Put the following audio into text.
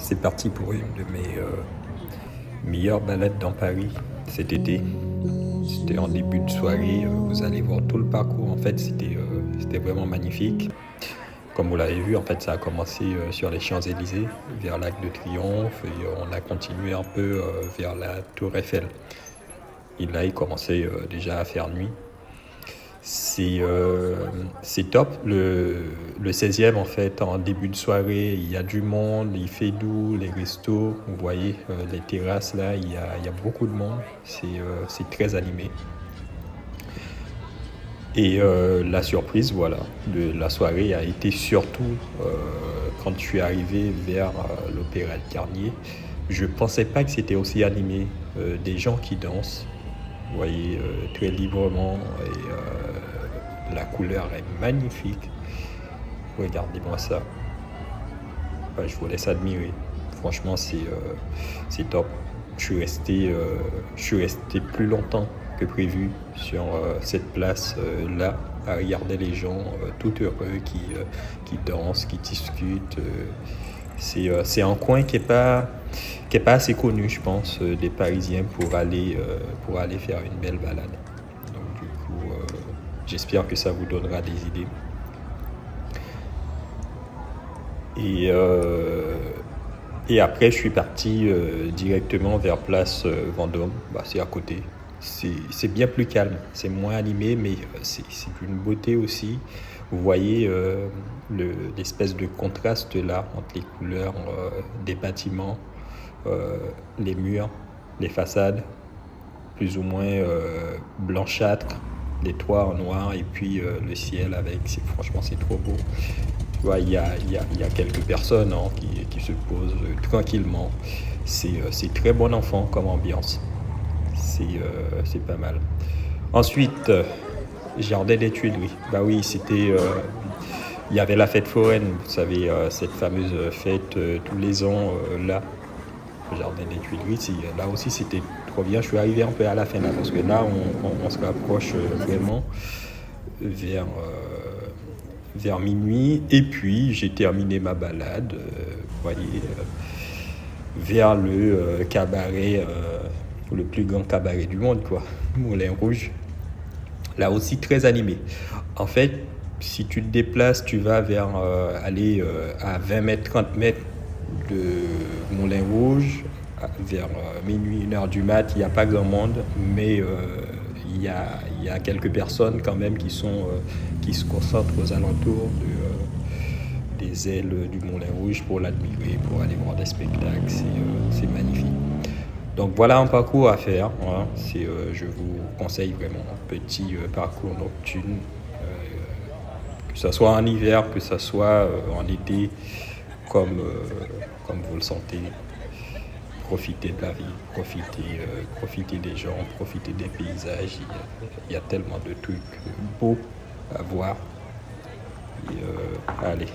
C'est parti pour une de mes meilleures balades dans Paris cet été. C'était en début de soirée. Vous allez voir tout le parcours. En fait, c'était vraiment magnifique. Comme vous l'avez vu, en fait, ça a commencé sur les Champs-Élysées, vers l'Arc de Triomphe, et on a continué un peu vers la Tour Eiffel. Et là, il commençait déjà à faire nuit. C'est c'est top. Le 16e, en fait, en début de soirée, il y a du monde, il fait doux, les restos, vous voyez, les terrasses, là, il y a beaucoup de monde. C'est très animé. Et la surprise, voilà, de la soirée a été surtout quand je suis arrivé vers l'Opéra de Garnier. Je pensais pas que c'était aussi animé. Des gens qui dansent, vous voyez, très librement. Et la couleur est magnifique. Regardez-moi ça. Ouais, je vous laisse admirer. Franchement, c'est top. Je suis resté plus longtemps que prévu sur cette place là, à regarder les gens tout heureux qui dansent, qui discutent. C'est un coin qui est pas assez connu, je pense, des Parisiens pour aller faire une belle balade. Donc du coup, j'espère que ça vous donnera des idées. Et, euh, et après, je suis parti directement vers place Vendôme. Bah, c'est à côté. C'est bien plus calme, c'est moins animé, mais c'est d'une beauté aussi. Vous voyez l'espèce de contraste là entre les couleurs des bâtiments, euh, les murs, les façades, plus ou moins blanchâtres, les toits en noir et puis le ciel avec. Franchement, c'est trop beau. Tu vois, il y a quelques personnes hein, qui se posent tranquillement. C'est très bon enfant comme ambiance. C'est pas mal. Ensuite, Jardin des Tuileries. Bah oui, il y avait la fête foraine, vous savez, cette fameuse fête tous les ans là, au Jardin des Tuileries. Là aussi, c'était trop bien. Je suis arrivé un peu à la fin là, parce que là, on se rapproche vraiment vers, vers minuit. Et puis, j'ai terminé ma balade, vous voyez, vers le cabaret, le plus grand cabaret du monde, quoi, Moulin Rouge. Là aussi, très animé. En fait, si tu te déplaces, tu vas vers aller à 20 mètres, 30 mètres de Moulin Rouge, vers minuit, 1 heure du mat, il n'y a pas grand monde, mais il y a quelques personnes quand même qui se concentrent aux alentours des ailes du Moulin Rouge pour l'admirer, pour aller voir des spectacles. C'est magnifique. Donc voilà un parcours à faire. Hein. Je vous conseille vraiment un petit parcours nocturne, que ce soit en hiver, que ce soit en été, comme, comme vous le sentez. Profitez de la vie, profitez des gens, profitez des paysages. Il y a tellement de trucs beaux à voir. Et, allez.